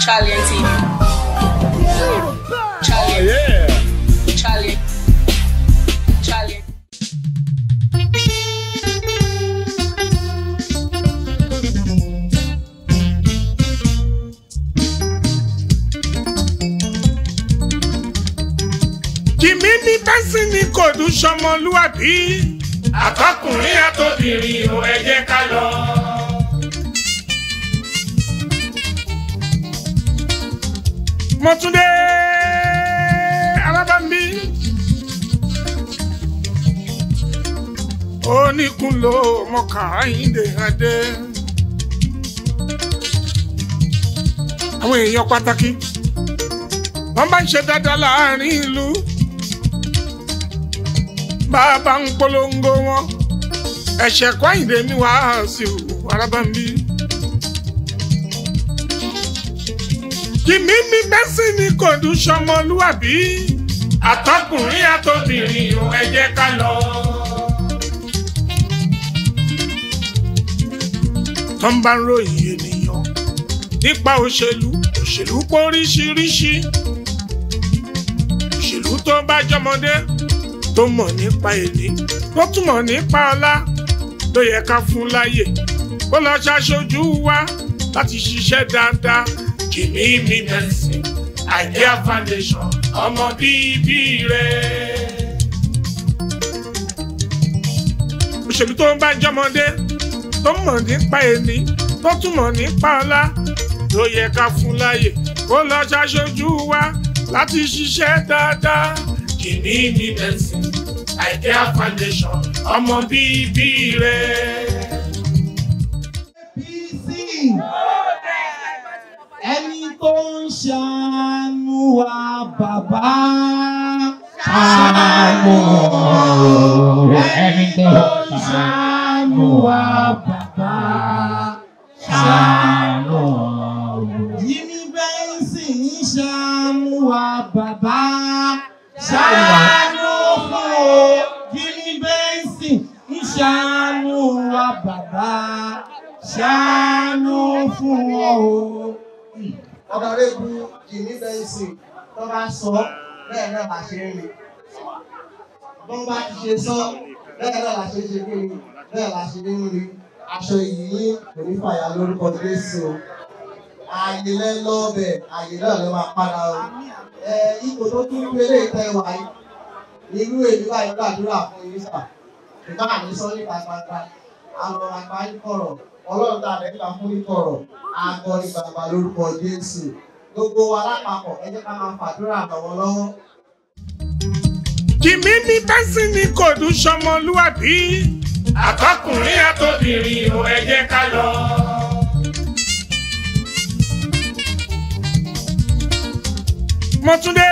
ChaRLian TV. ChaRLian. Yeah. ChaRLian. ChaRLian. Jimi Benson ni Ikorodu ṣọmọlúwàbí. Àtọkùnrin àtobìnrin ò ẹ jẹ́ ká lọ. Mọ́túndé Alábàmbí. Oníkunlò mọ̀ká Àyìndé Adé. Àwọn èèyàn pàtàkì wọ́n bá ń ṣe dáadáa láàrin ìlú. Bàbá ń polongo wọn. Ẹ̀ṣẹ̀ kọ́ Àyìndé mi wá sí Alábàmbí. Jimi Benson ni Ikorodu ṣọmọlúwàbí. Àtọkùnrin àtobìnrin ò ẹ jẹ́ ká lọ. Tó ń bá ń ròyìn ènìyàn nípa òṣèlú póríṣiríṣi. Òṣèlú tó bá jọmọdé tó mọ̀ nípa èní tó túmọ̀ nípa ọlá ló yẹ ká fún láyè kó lọ ṣaṣojú wa láti ṣiṣẹ́ dáadáa. Jimi Benson iCare Foundation ọmọ bíbí rẹ̀. Òṣèlú tó bá jọmọdé tó mọ̀ nípa èní tó túmọ̀ nípa ọlá ló yẹ ká fún láyè kó lọ ṣaṣojú wa láti ṣiṣẹ́ dáadáa. Jimi Benson iCare Foundation ọmọ bíbí rẹ̀. Ẹni tó ń ṣàánú wa bàbá ṣàánú. Ẹni tó ń ṣàánú wa bàbá ṣàánú. Jimi Benson ń ṣàánú wa bàbá ṣàánú fún o. Jimi Benson ń ṣàánú wa bàbá ṣàánú fún o. Ọ̀dọ̀rẹ́bù Jimi Benson tó bá sọ bẹ́ẹ̀ náà la ṣe ń rí. Bọ́n bá ti ṣe sọ bẹ́ẹ̀ náà la ṣe ṣe kí ni bẹ́ẹ̀ la ṣe ń rí. Aṣọ yìí kò ní fàyà lórúkọ Jésù o. Ààyè lẹ lọ́ọ̀bẹ̀ ààyè náà lè máa padà o. Ipò tó tún gbé lè tẹ wà yìí. Irú èmi báyìí gbàdúrà fún yín sà. Ìbá àmì sọ nípa gbangba. Àwọn àgbà ń kọ̀rọ̀. Ọlọ́run tá a lè gbà fún ìkọ̀rọ̀ àgọ́ ní bàbá lórúkọ Jésù. Gbogbo wa lápapọ̀ ẹ jẹ́ ká máa fàdúrà ràn wọ́n lọ́wọ́. Jimi Benson ni Ikorodu ṣọmọlúwàbí. Àtọkùnrin àtobìnrin ò ẹ jẹ́ ká lọ. Mọ́túndé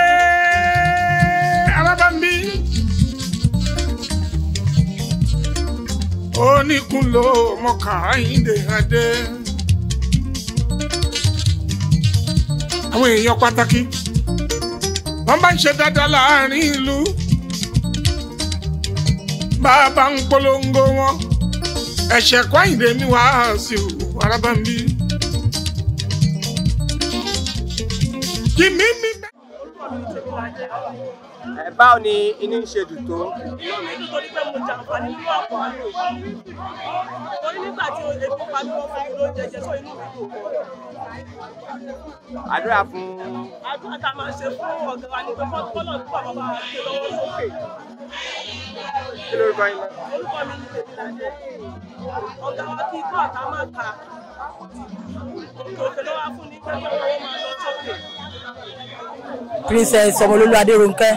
Alábàmbí. Oníkunlò mọ̀ká Àyìndé Adé. Àwọn èèyàn pàtàkì wọ́n bá ń ṣe dáadáa láàrin ìlú. Bàbá ń polongo wọn. Ẹ̀ṣẹ̀ kọ́ Àyìndé mi wá sí Alábàmbí. Jimi báwo ni inú ń ṣe dùn tó? Nítorí pé mo jàǹfààní nínú Apo Aanu yìí. Torí nígbà tí epo pa mí wọ́n fún mi lóúnjẹ jẹ tó inú mi dùn. Àdúrà fún. Àdúrà tá a máa ṣe fún ọ̀gá wa ní pé fọ́nà tó bàbá wa gbé lọ́wọ́ sókè. Kí lórúkọ yín? Orúkọ mi ní Tèmiládé. Ọ̀gá wa kí ikú ọ̀tá máa kà. Òkè ló wá fún ní pé wọ́n máa lọ sókè. Princess Omololu Aderonke,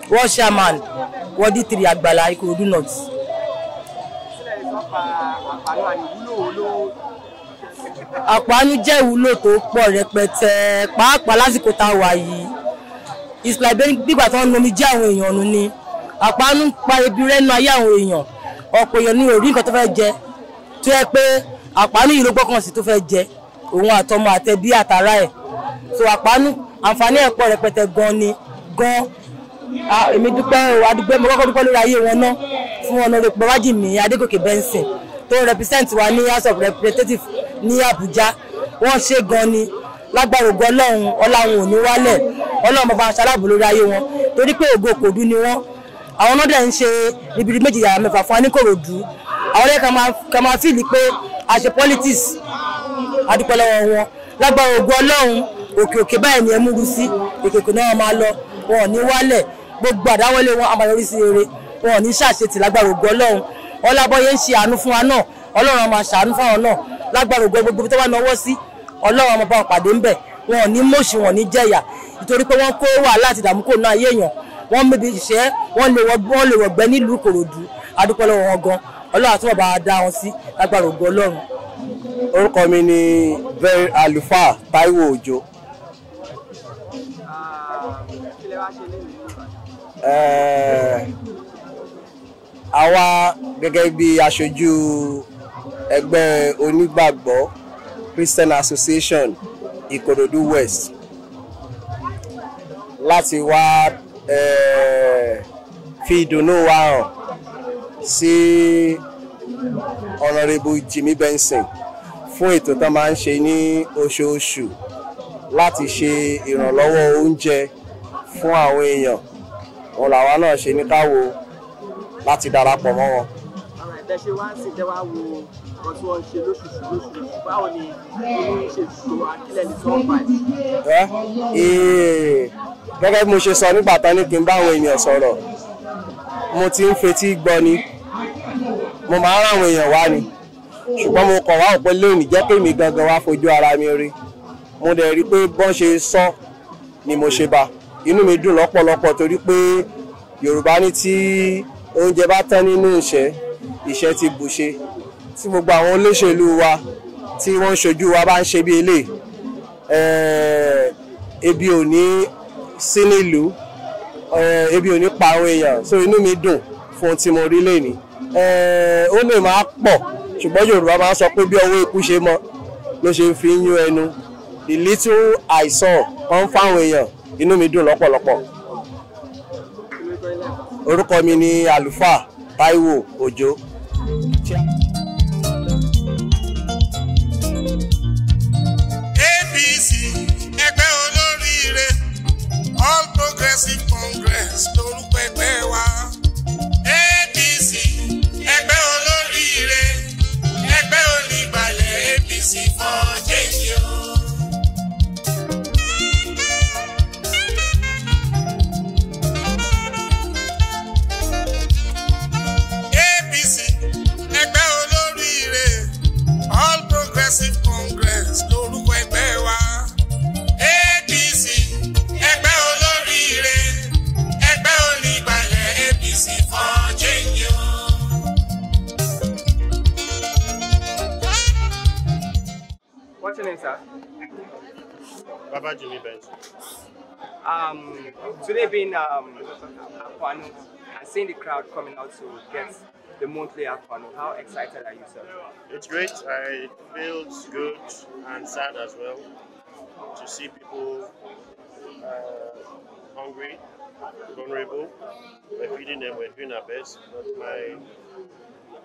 World Chairman, Ward 3 Agbala, Ikorodu North. Apo Aanu jẹ́ ìwúlò tó pọ̀ rẹpẹtẹ, pàápàá lásìkò tá a wà yìí. It's like nígbà tí wọ́n ń nomi jẹ́ àwọn èèyàn nù ni. Apo Aanu ń pa ebi rẹ́nu ayé àwọn èèyàn. Ọ̀pọ̀ èèyàn ní orí nǹkan tó fẹ́ jẹ. Tó yẹ pé Apo Aanu yìí ló gbọ́kàn sí tó fẹ́ jẹ. Òun àtọmọ àtẹbí àtàrà ẹ̀. So Apo Aanu àǹfààní ẹ̀pọ̀ rẹpẹtẹ gan ni gan. Èmi dúpẹ́ adúpẹ́ mo kọ́kọ́ dúpẹ́ lórí ayé wọn náà fún Honorable Babajimi Adegoke Benson tó represent wa ní House of Representatives ní Abuja. Wọ́n ṣe gan ni lágbára ògo Ọlọ́run ọlá wọn ò ní wálẹ̀ Ọlọ́run bàbá aṣáláàbò lórí ayé wọn torí pé ògo kòdú ni wọ́n àwọn náà dẹ̀ ń ṣe ribiri méjì yàrá mẹ́fà fún Ikorodu àwọn lẹ́yìn ká máa fìlì pé a ṣe politics adúpẹ́ lọ́wọ́ wọn lágbára ògo Ọlọ́run òkè báyìí ni ẹ múru sí èkèkè náà máa lọ wọn ò ní wálẹ̀ gbogbo àdáwọlé wọn àmàlórí sí eré wọn ò ní ṣàṣetì lágbára ògo Ọlọ́run ọlábọyé ń ṣe àánú fún wa náà Ọlọ́run á máa ṣàánú fáwọn náà lágbára ògo gbogbo tó bá náwó sí Ọlọ́run á máa bá wọn pàdé ńbẹ̀ wọn ò ní mọ̀ṣì wọn ò ní jẹ̀yà nítorí pé wọ́n kó wàhálà àti ìdààmú kò náà ayé èèyàn wọ́n mébi iṣẹ́ wọ́n lè wọ̀gbẹ́ nílùú Ìkòròdú adúpẹ́ lọ́wọ́ wọn gan Ọlọ́run àti wọn bá dá wọn sí lágbára ògo Ọlọ́run. Orúkọ mi ni very àlùfáà Táíwò Òjó. Àwa gẹ́gẹ́ bí aṣojú ẹgbẹ́ onígbàgbọ́ Christian Association Ikorodu West láti wá fi ìdùnnú wa hàn sí Honorable Jimi Benson fún ètò tó máa ń ṣe ní oṣooṣù láti ṣe ìrànlọ́wọ́ oúnjẹ fún àwọn èèyàn wọn làwa náà ṣe ní káwo láti darapọ̀ mọ́ wọn. Ẹ ṣe wá sí tẹ́wàá wo nǹkan tí wọ́n ń ṣe lóṣooṣù báwo ni wọ́n ṣe tó àkílẹ̀ ní sọ́ọ̀bà yìí. Gẹ́gẹ́ bí mo ṣe sọ nígbà tán ní kí n bá àwọn èèyàn sọ̀rọ̀ mo ti ń fetí gbọ́ ni mo máa ń rán àwọn èèyàn wá ni ṣùgbọ́n mo kàn wá òpin lónìí jẹ́ pé mi gangan wá fojú ara mi rí mo dẹ̀ rí pé bọ́n ṣe sọ ni mo ṣe bá inú mi dùn lọ́pọ̀lọpọ̀ torí pé Yorùbá ní tí oúnjẹ bá tán nínú ìṣẹ́ ti bùṣe tí gbogbo àwọn olóṣèlú wa tí wọ́n ń ṣojú wa bá ń ṣe bí eléyìí ebi ò ní sí nílùú ebi ò ní pa àwọn èèyàn so inú mi dùn fún tí mo rí lẹ́ni ó lè máa pọ̀ ṣùgbọ́n Yorùbá máa ń sọ pé bí ọwọ́ eku ṣe mọ ló ṣe ń fi yún ẹnu the little I saw wọ́n ń fáwọn èèyàn inú mi dùn lọ́pọ̀lọpọ̀. Orúkọ mi ni àlùfáà Táíwò Òjó. APC ẹgbẹ́ olóríire All Progressive Congress lórúkọ ẹgbẹ́ wa. APC ẹgbẹ́ olóríire ẹgbẹ́ onígbàlẹ̀ APC for change o. APC ẹgbẹ́ olóríire All Progressive Congress lórúkọ ẹgbẹ́ wa. APC ẹgbẹ́ olóríire ẹgbẹ́ onígbàlẹ̀ APC for change o. What's your name, sir? Babajimi Benson. Today being Apo Aanu and seeing the crowd coming out to get the monthly Apo Aanu, how excited are you, sir? It's great. I feel good and sad as well to see people hungry, vulnerable. We're feeding them, we're doing our best. But my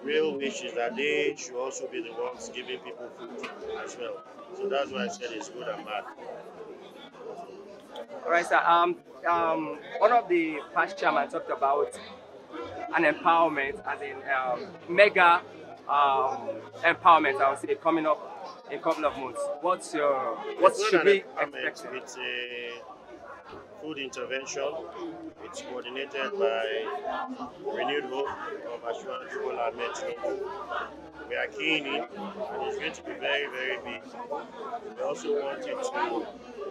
real wish is that they should also be the ones giving people food as well. So that's why I said it's good and bad. All right, sir. One of the past chairmen talked about an empowerment, as in mega empowerment, I would say, coming up in a couple of months. What should we expect? It's a food intervention. It's coordinated by Renewed Hope of Assurance Bola Metro. We are keen in, and it's going to be very, very big. We also wanted to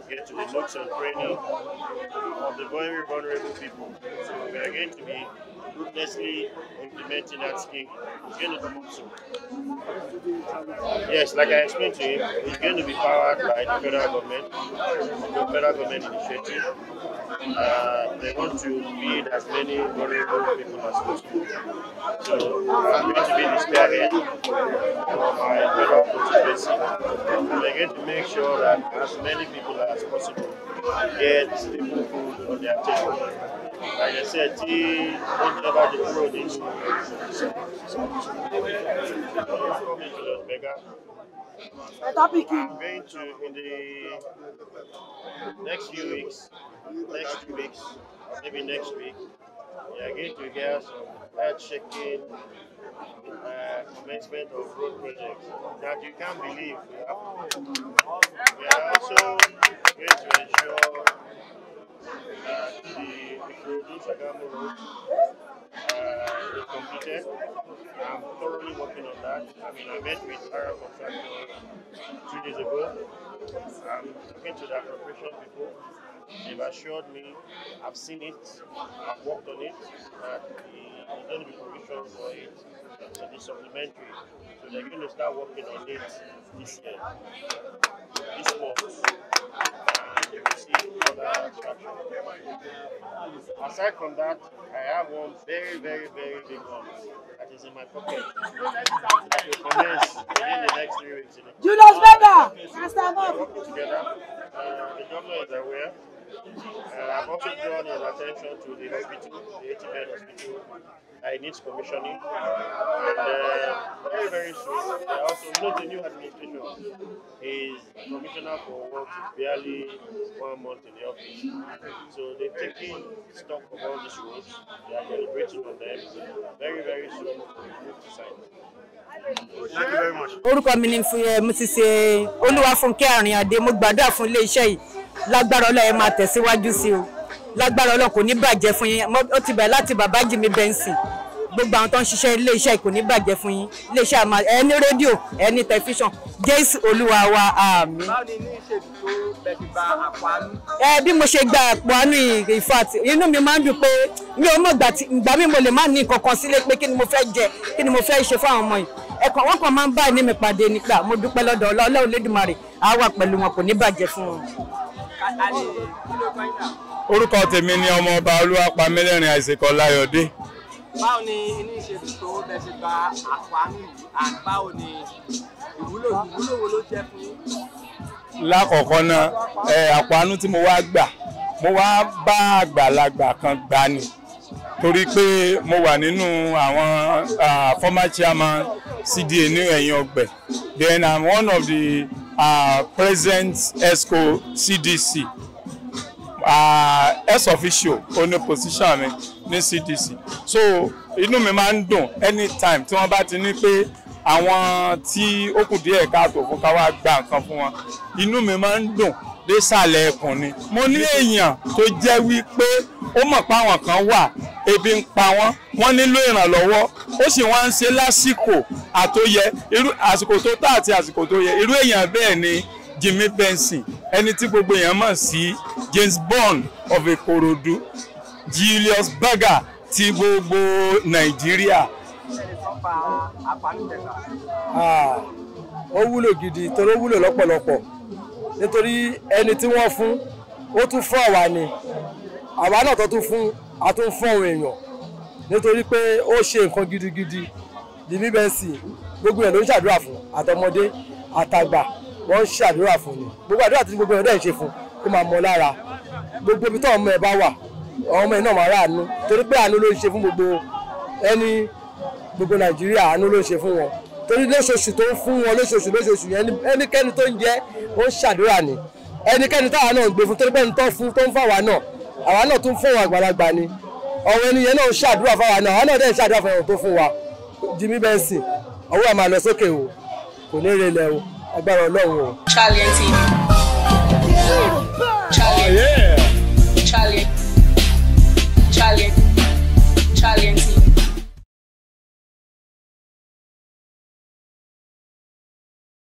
get to the nooks and crannies of the very vulnerable people. So we are going to be ruthlessly implementing that scheme. It's going to come up soon. Yes, like I explained to him, it's going to be powered by the federal government initiative. They want to feed as many vulnerable people as possible. So I'm going to be the spearhead of my federal constituency. And we're going to make sure that as many people as possible get stable food on their table. Like I said, don't ever the road into beggar. I'm going to, in the next few weeks, next 2 weeks, maybe next week, we are going to hear some earth-shaking commencement of road projects that you can't believe will happen. We are also going to ensure that the Ikorodu Federal road is completed. I'm thoroughly working on that. I mean, I met with our contractor 2 days ago. I'm talking to the appropriation people. They've assured me, I've seen it, I've worked on it, that there's going to be provision for it. So it's supplementary. So they're going to start working on it this year, this month. And you will see other traction. Aside from that, I have one very, very, very big one that is in my pocket. That will commence within the next 3 weeks. Julius Vega! Working together. The governor is aware. I've also drawn his attention to the hospital, the 80-bed hospital. It needs commissioning. And very, very soon, also, the new administration is commissioner for work barely 1 month in the office. So they've taken stock of all these roads. They are deliberating on them. Very, very soon, we'll move to sign. Thank you very much. Orúkọ mi ni Mrs. Olúwafúnkẹ́ Àrìnàdé, mo gbàdúrà fún ilé iṣẹ́ yìí. Lágbára Ọlọ́run ẹ máa tẹ̀síwájú sí o. Lágbára Ọlọ́run kò ní bàjẹ́ fún yín. Ó ti bẹ̀rẹ̀ láti Babajimi Benson. Gbogbo àwọn tó ń ṣiṣẹ́ ilé iṣẹ́ kò ní bàjẹ́ fún yín. Ilé iṣẹ́ àmà ẹni rédíò, ẹni tẹlifíṣàn. Jésù Olúwa wa, àmín. Báwo ni ní ìṣèlú tó bẹ̀rẹ̀ gba Apo Aanu? Bí mo ṣe gba Apo Aanu in fact, inú mi máa ń dùn pé mi ò mọ̀ ìgbà mi mo lè má ní nǹkan kan sílé pé kí ni mo fẹ́ jẹ, kí ni mo fẹ́ ṣe fún àwọn ọmọ yìí. Ẹ̀kọ́ wọn kàn máa ń bá ẹni mi pàdé nípa mo dúpẹ́ lọ́dọ̀ Ọlọ́run Olódùmarè á wà pẹ̀lú wọn kò ní bàjẹ́ fún wọn. Orúkọ tèmi ni ọmọ ọba Olúwapamílẹ́rìn Àìsèkọ́ Láyọ̀dé. Báwo ni inú ìṣèlú tó bẹ̀rẹ̀ gba Apo Aanu yìí and báwo ni ìwúlò wo ló jẹ́ fún yín? Lákọ̀ọ́kọ́ náà Apo Aanu tí mo wá gbà mo wá bá àgbàlagbà kan gbà ni torí pé mo wà nínú àwọn former chairman CDA ní ẹ̀yìn ọgbẹ̀. Then I'm one of the present ESCO CDC ex-officio oní position mi ní CDC. So inú mi máa ń dùn anytime tí wọ́n bá ti ní pé àwọn tí ó kù díẹ̀ káàtó fún ká wá gba nǹkan fún wọn. Inú mi máa ń dùn désàlẹ̀ ẹkùn ni. Mo ní èèyàn tó jẹ́ wípé ó mọ̀ pé àwọn kan wà ebi ń pa wọ́n, wọ́n nílò ìrànlọ́wọ́, ó sì wọ́n ń ṣe lásìkò àtóyẹ, irú àsìkò tó tà àti àsìkò tó yẹ. Irú èèyàn bẹ́ẹ̀ ni Jimi Benson, ẹni tí gbogbo èèyàn mọ̀ sí James Bond of Ikorodu, Julius Berger ti gbogbo Nàìjíríà. Ó wúlò gidi torí ó wúlò lọ́pọ̀lọpọ̀ nítorí ẹni tí wọ́n fún ó tún fún àwa ni àwa náà tó tún fún a tún fún àwọn èèyàn nítorí pé ó ṣe nǹkan gidigidi. Jimi Benson gbogbo ẹ̀ ló ń ṣàdúrà fún àtọmọdé àtàgbà wọ́n ń ṣàdúrà fún ni gbogbo àdúrà tí gbogbo ẹ̀ dẹ̀ ń ṣe fún kó máa mọ lára gbogbo ibi tó ọmọ ẹ̀ bá wà ọmọ ẹ̀ náà máa ráàánú torí pé àánú ló ń ṣe fún gbogbo Nàìjíríà, àánú ló ń ṣe fún wọn torí lóṣooṣù tó ń fún wọn lóṣooṣù yẹn ẹnikẹ́ni tó ń jẹ́ ó ń ṣàdúrà ni ẹnikẹ́ni táwa náà ń gbé fún torí pé ẹni tó ń fáwa náà àwa náà tún fún wa àgbàlagbà ni ọ̀rọ̀ ẹniyẹn náà ń ṣàdúrà fáwa náà àwa náà dẹ̀ ń ṣàdúrà fún ẹ̀wọ̀n tó fún wa. Jimi Benson ọwọ́ àmà lọ sókè o kò ní relẹ̀ o agbára Ọlọ́run o. ChaRLian TV.